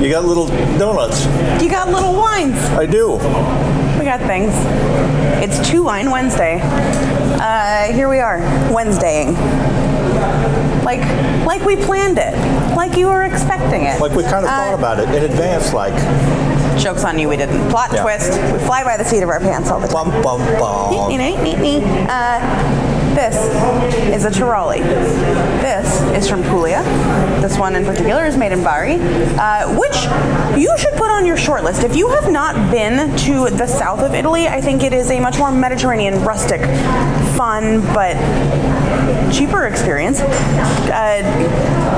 You got little donuts. You got little wines. I do. We got things. It's 2 Wine Wednesday. Here we are, Wednesdaying. Like we planned it. Like you were expecting it. Like we kind of thought about it in advance, like. Joke's on you, we didn't. Plot twist. We fly by the seat of our pants all the time. Bum, bum, bum. This is a Taralli. This is from Puglia. This one in particular is made in Bari, which you should put on your short list. If you have not been to the south of Italy, I think it is a much more Mediterranean, rustic, fun, but cheaper experience.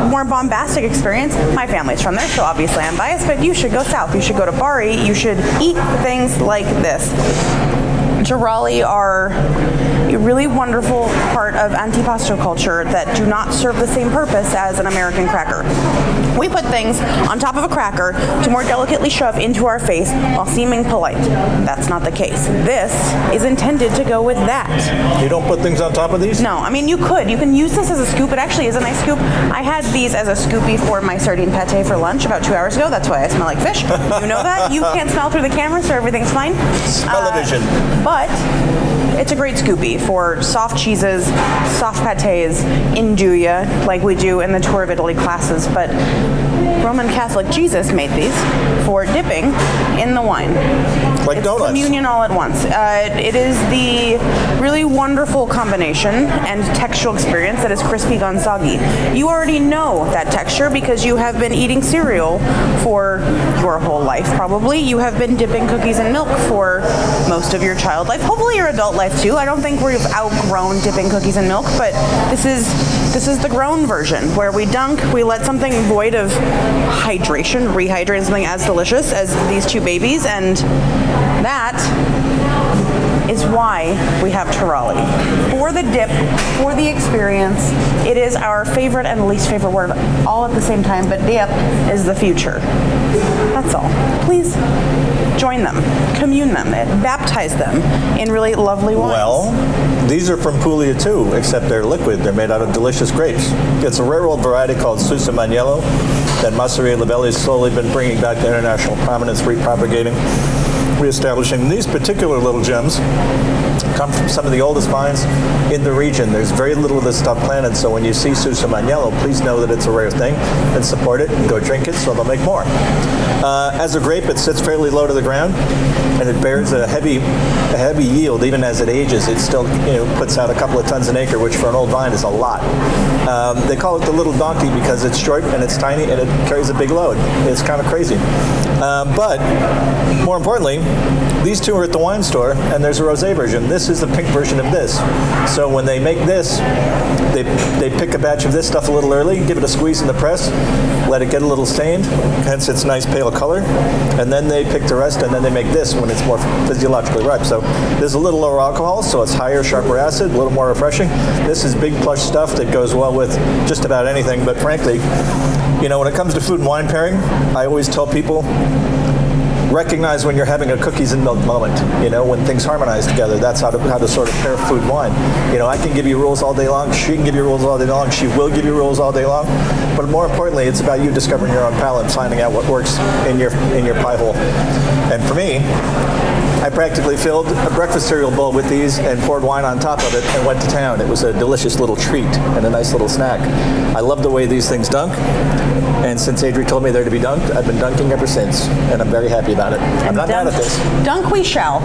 More bombastic experience. My family's from there, so obviously I'm biased, but you should go south. You should go to Bari. You should eat things like this. Taralli are a really wonderful part of antipasto culture that do not serve the same purpose as an American cracker. We put things on top of a cracker to more delicately shove into our face while seeming polite. That's not the case. This is intended to go with that. You don't put things on top of these? No, I mean you could. You can use this as a scoop. It actually is a nice scoop. I had these as a scoopie for my sardine pate for lunch about 2 hours ago. That's why I smell like fish. You know that. You can't smell through the camera, so everything's fine. Television. But it's a great scoopie for soft cheeses, soft pâtés, induja, like we do in the Tour of Italy classes, but Roman Catholic Jesus made these for dipping in the wine. Like it's donuts. Communion all at once. It is the really wonderful combination and textural experience that is crispy gonzaghi. You already know that texture because you have been eating cereal for your whole life, probably. You have been dipping cookies in milk for most of your child life. Hopefully your adult life too. I don't think we've outgrown dipping cookies in milk, but this is the grown version where we dunk, we let something void of hydration rehydrate something as delicious as these two babies, and that is why we have Taralli. For the dip, for the experience, it is our favorite and least favorite word all at the same time, but dip is the future. That's all. Please join them, commune them, baptize them in really lovely wines. Well, these are from Puglia too, except they're liquid. They're made out of delicious grapes. It's a rare old variety called Susumaniello that Masseria and Veli has slowly been bringing back to international prominence, repropagating, reestablishing. These particular little gems come from some of the oldest vines in the region. There's very little of this stuff planted, so when you see Susumaniello, please know that it's a rare thing and support it and go drink it so they'll make more. As a grape, it sits fairly low to the ground and it bears a heavy yield. Even as it ages, it still puts out a couple of tons an acre, which for an old vine is a lot. They call it the little donkey because it's short and it's tiny and it carries a big load. It's kind of crazy. But more importantly, these two are at the wine store and there's a rosé version. This is the pink version of this. So when they make this, they pick a batch of this stuff a little early, give it a squeeze in the press, let it get a little stained, hence its nice pale color, and then they pick the rest and then they make this when it's more physiologically ripe. So there's a little lower alcohol, so it's higher, sharper acid, a little more refreshing. This is big plush stuff that goes well with just about anything, but frankly, when it comes to food and wine pairing, I always tell people, recognize when you're having a cookies and milk moment, when things harmonize together. That's how to sort of pair food and wine. I can give you rules all day long. She can give you rules all day long. She will give you rules all day long. But more importantly, it's about you discovering your own palate and finding out what works in your pie hole. And for me, I practically filled a breakfast cereal bowl with these and poured wine on top of it and went to town. It was a delicious little treat and a nice little snack. I love the way these things dunk. And since Adri told me they're to be dunked, I've been dunking ever since, and I'm very happy about it. I'm not mad at this. Dunk we shall.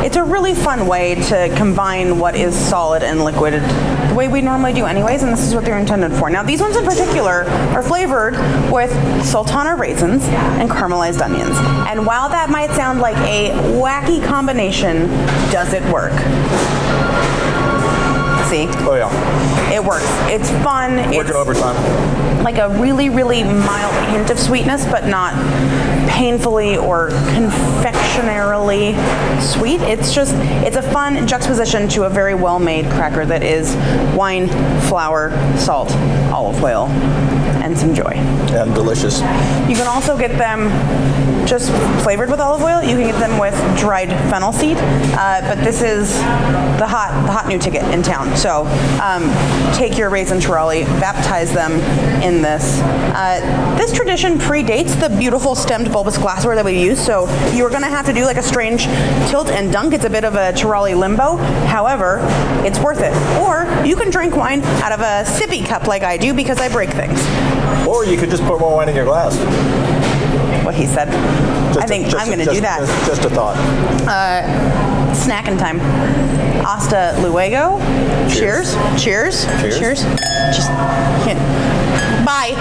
It's a really fun way to combine what is solid and liquid the way we normally do anyways, and this is what they're intended for. Now, these ones in particular are flavored with Sultana raisins and caramelized onions. And while that might sound like a wacky combination, does it work? See? Oh yeah. It works. It's fun. Working overtime. Like a really, really mild hint of sweetness, but not painfully or confectionarily sweet. It's a fun juxtaposition to a very well-made cracker that is wine, flour, salt, olive oil, and and some joy. And delicious. You can also get them just flavored with olive oil. You can get them with dried fennel seed, but this is the hot new ticket in town. So take your raisin Taralli, baptize them in this. This tradition predates the beautiful stemmed bulbous glassware that we use, so you're going to have to do like a strange tilt and dunk. It's a bit of a Taralli limbo. However, it's worth it. Or you can drink wine out of a sippy cup like I do because I break things. Or you could just put more wine in your glass. What he said. I think I'm going to do that. Just a thought. Snacking time. Hasta luego. Cheers. Cheers. Cheers. Cheers. Just, bye.